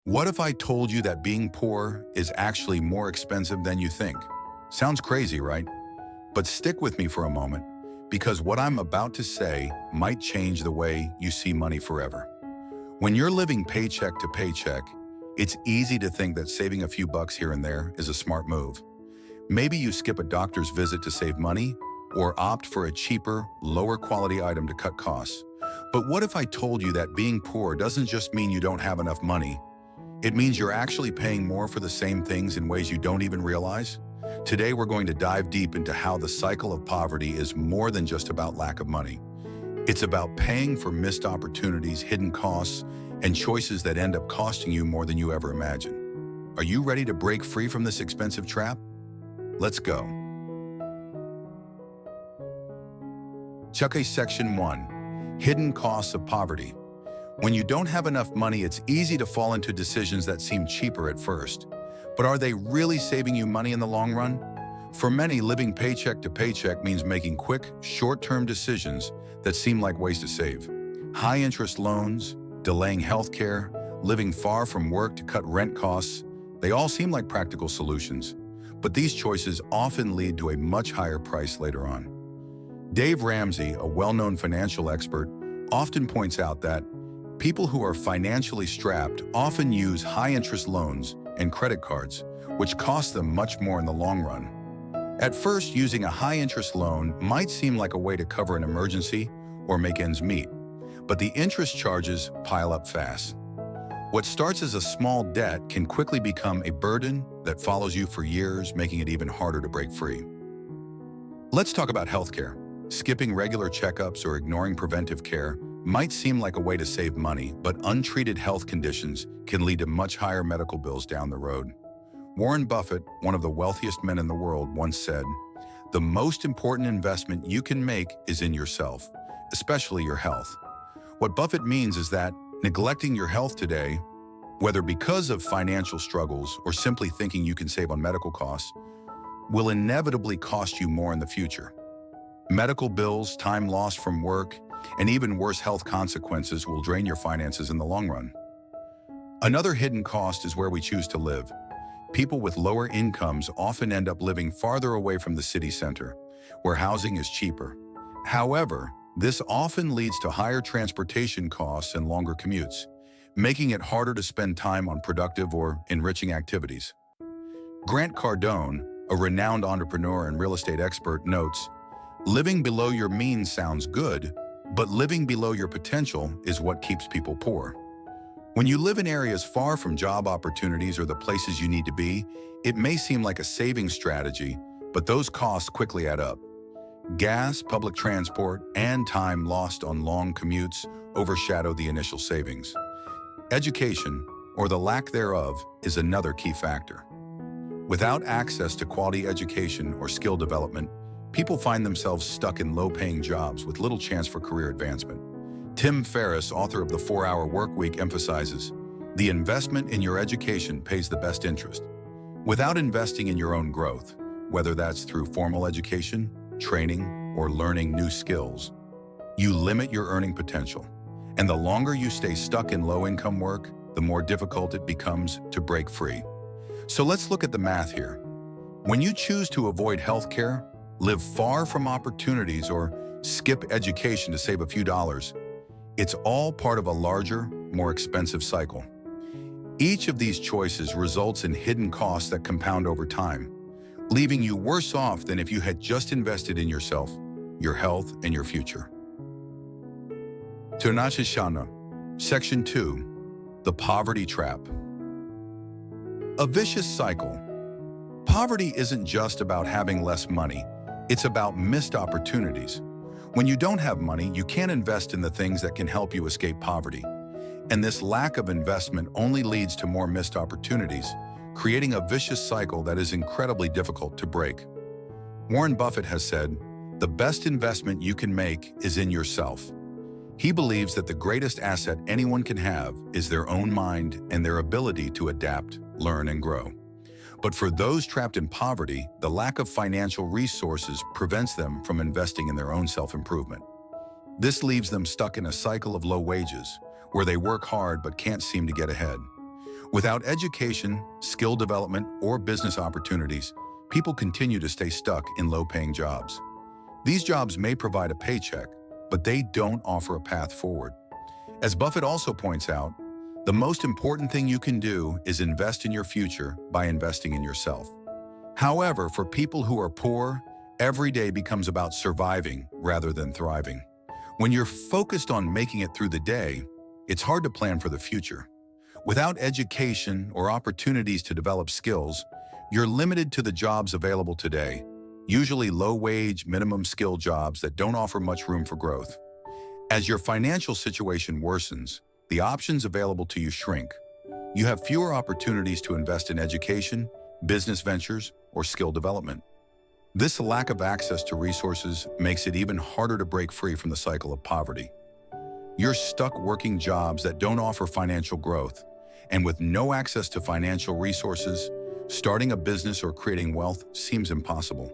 What if I told you that being poor is actually more expensive than you think? Sounds crazy, right? But stick with me for a moment, because what I'm about to say might change the way you see money forever. When you're living paycheck to paycheck, it's easy to think that saving a few bucks here and there is a smart move. Maybe you skip a doctor's visit to save money, or opt for a cheaper, lower quality item to cut costs. But what if I told you that being poor doesn't just mean you don't have enough money? It means you're actually paying more for the same things in ways you don't even realize. Today, we're going to dive deep into how the cycle of poverty is more than just about lack of money. It's about paying for missed opportunities, hidden costs, and choices that end up costing you more than you ever imagined. Are you ready to break free from this expensive trap? Let's go. Chucky Section 1. Hidden Costs of Poverty. When you don't have enough money, it's easy to fall into decisions that seem cheaper at first. But are they really saving you money in the long run? For many, living paycheck to paycheck means making quick, short-term decisions that seem like ways to save. High-interest loans, delaying health care, living far from work to cut rent costs, they all seem like practical solutions. But these choices often lead to a much higher price later on. Dave Ramsey, a well-known financial expert, often points out that people who are financially strapped often use high-interest loans and credit cards, which cost them much more in the long run. At first, using a high-interest loan might seem like a way to cover an emergency or make ends meet, but the interest charges pile up fast. What starts as a small debt can quickly become a burden that follows you for years, making it even harder to break free. Let's talk about healthcare. Skipping regular checkups or ignoring preventive care might seem like a way to save money, but untreated health conditions can lead to much higher medical bills down the road. Warren Buffett, one of the wealthiest men in the world, once said, "The most important investment you can make is in yourself, especially your health." What Buffett means is that neglecting your health today, whether because of financial struggles or simply thinking you can save on medical costs, will inevitably cost you more in the future. Medical bills, time lost from work, and even worse health consequences will drain your finances in the long run. Another hidden cost is where we choose to live. People with lower incomes often end up living farther away from the city center, where housing is cheaper. However, this often leads to higher transportation costs and longer commutes, making it harder to spend time on productive or enriching activities. Grant Cardone, a renowned entrepreneur and real estate expert, notes, "Living below your means sounds good, but living below your potential is what keeps people poor." When you live in areas far from job opportunities or the places you need to be, it may seem like a saving strategy, but those costs quickly add up. Gas, public transport, and time lost on long commutes overshadow the initial savings. Education, or the lack thereof, is another key factor. Without access to quality education or skill development, people find themselves stuck in low-paying jobs with little chance for career advancement. Tim Ferriss, author of The 4-Hour Workweek, emphasizes, "The investment in your education pays the best interest." Without investing in your own growth, whether that's through formal education, training, or learning new skills, you limit your earning potential. And the longer you stay stuck in low-income work, the more difficult it becomes to break free. So let's look at the math here. When you choose to avoid healthcare, live far from opportunities, or skip education to save a few dollars, it's all part of a larger, more expensive cycle. Each of these choices results in hidden costs that compound over time, leaving you worse off than if you had just invested in yourself, your health, and your future. Ternachishana, Section 2. The Poverty Trap. A vicious cycle. Poverty isn't just about having less money, it's about missed opportunities. When you don't have money, you can't invest in the things that can help you escape poverty. And this lack of investment only leads to more missed opportunities, creating a vicious cycle that is incredibly difficult to break. Warren Buffett has said, "The best investment you can make is in yourself." He believes that the greatest asset anyone can have is their own mind and their ability to adapt, learn, and grow. But for those trapped in poverty, the lack of financial resources prevents them from investing in their own self-improvement. This leaves them stuck in a cycle of low wages, where they work hard but can't seem to get ahead. Without education, skill development, or business opportunities, people continue to stay stuck in low-paying jobs. These jobs may provide a paycheck, but they don't offer a path forward. As Buffett also points out, the most important thing you can do is invest in your future by investing in yourself. However, for people who are poor, every day becomes about surviving rather than thriving. When you're focused on making it through the day, it's hard to plan for the future. Without education or opportunities to develop skills, you're limited to the jobs available today, usually low-wage, minimum-skill jobs that don't offer much room for growth. As your financial situation worsens, the options available to you shrink. You have fewer opportunities to invest in education, business ventures, or skill development. This lack of access to resources makes it even harder to break free from the cycle of poverty. You're stuck working jobs that don't offer financial growth, and with no access to financial resources, starting a business or creating wealth seems impossible.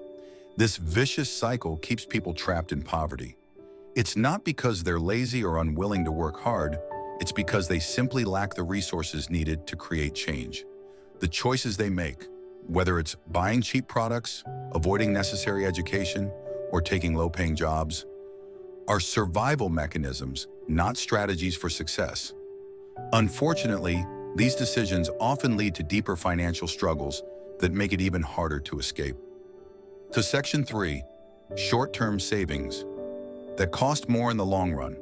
This vicious cycle keeps people trapped in poverty. It's not because they're lazy or unwilling to work hard, it's because they simply lack the resources needed to create change. The choices they make, whether it's buying cheap products, avoiding necessary education, or taking low-paying jobs, are survival mechanisms, not strategies for success. Unfortunately, these decisions often lead to deeper financial struggles that make it even harder to escape. To Section 3, short-term savings that cost more in the long run.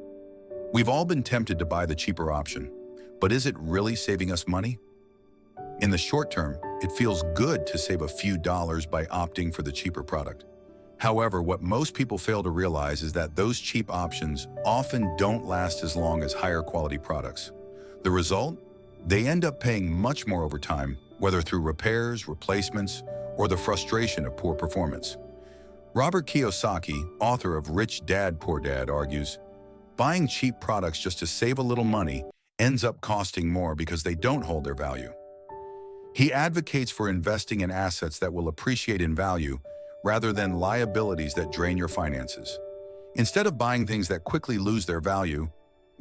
We've all been tempted to buy the cheaper option, but is it really saving us money? In the short term, it feels good to save a few dollars by opting for the cheaper product. However, what most people fail to realize is that those cheap options often don't last as long as higher quality products. The result? They end up paying much more over time, whether through repairs, replacements, or the frustration of poor performance. Robert Kiyosaki, author of Rich Dad, Poor Dad, argues, buying cheap products just to save a little money ends up costing more because they don't hold their value. He advocates for investing in assets that will appreciate in value rather than liabilities that drain your finances. Instead of buying things that quickly lose their value,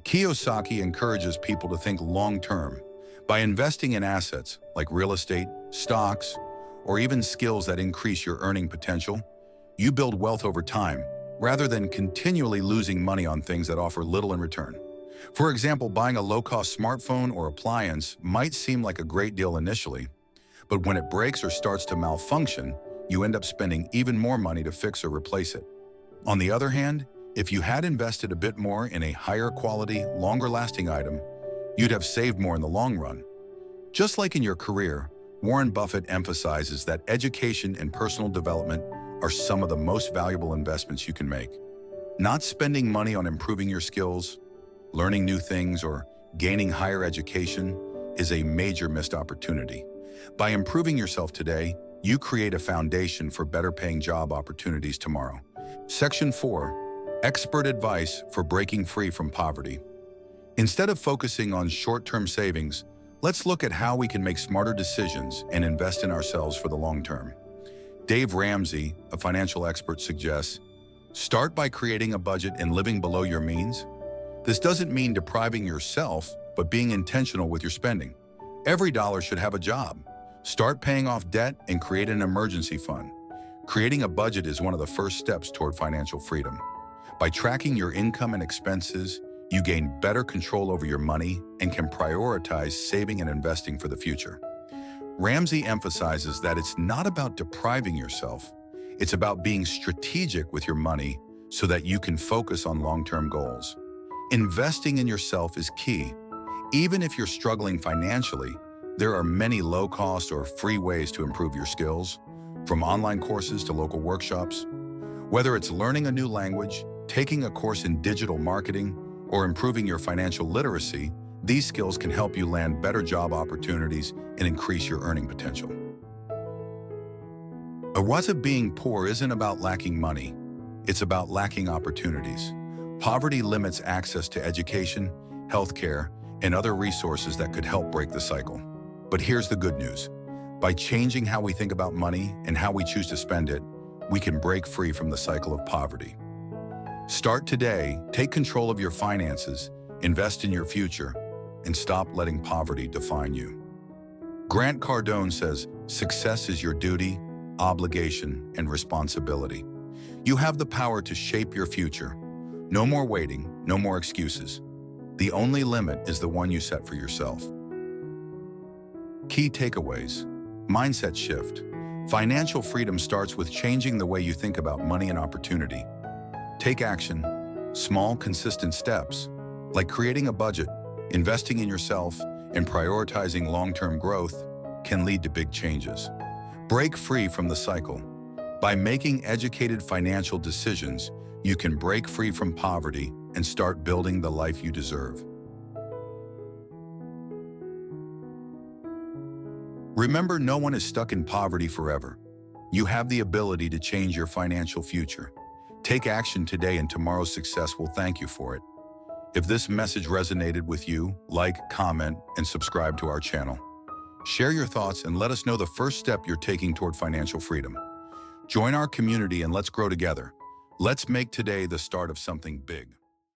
Kiyosaki encourages people to think long-term by investing in assets like real estate, stocks, or even skills that increase your earning potential. You build wealth over time, rather than continually losing money on things that offer little in return. For example, buying a low-cost smartphone or appliance might seem like a great deal initially, but when it breaks or starts to malfunction, you end up spending even more money to fix or replace it. On the other hand, if you had invested a bit more in a higher quality, longer-lasting item, you'd have saved more in the long run. Just like in your career, Warren Buffett emphasizes that education and personal development are some of the most valuable investments you can make. Not spending money on improving your skills, learning new things, or gaining higher education is a major missed opportunity. By improving yourself today, you create a foundation for better paying job opportunities tomorrow. Section 4. Expert advice for breaking free from poverty. Instead of focusing on short-term savings, let's look at how we can make smarter decisions and invest in ourselves for the long term. Dave Ramsey, a financial expert, suggests, start by creating a budget and living below your means. This doesn't mean depriving yourself, but being intentional with your spending. Every dollar should have a job. Start paying off debt and create an emergency fund. Creating a budget is one of the first steps toward financial freedom. By tracking your income and expenses, you gain better control over your money and can prioritize saving and investing for the future. Ramsey emphasizes that it's not about depriving yourself, it's about being strategic with your money so that you can focus on long-term goals. Investing in yourself is key. Even if you're struggling financially, there are many low-cost or free ways to improve your skills, from online courses to local workshops. Whether it's learning a new language, taking a course in digital marketing, or improving your financial literacy, these skills can help you land better job opportunities and increase your earning potential. Awata being poor isn't about lacking money, it's about lacking opportunities. Poverty limits access to education, healthcare, and other resources that could help break the cycle. But here's the good news. By changing how we think about money and how we choose to spend it, we can break free from the cycle of poverty. Start today, take control of your finances, invest in your future, and stop letting poverty define you. Grant Cardone says, success is your duty, obligation, and responsibility. You have the power to shape your future. No more waiting, no more excuses. The only limit is the one you set for yourself. Key takeaways. Mindset shift. Financial freedom starts with changing the way you think about money and opportunity. Take action. Small, consistent steps, like creating a budget, investing in yourself, and prioritizing long-term growth, can lead to big changes. Break free from the cycle. By making educated financial decisions, you can break free from poverty and start building the life you deserve. Remember, no one is stuck in poverty forever. You have the ability to change your financial future. Take action today and tomorrow's success will thank you for it. If this message resonated with you, like, comment, and subscribe to our channel. Share your thoughts and let us know the first step you're taking toward financial freedom. Join our community and let's grow together. Let's make today the start of something big.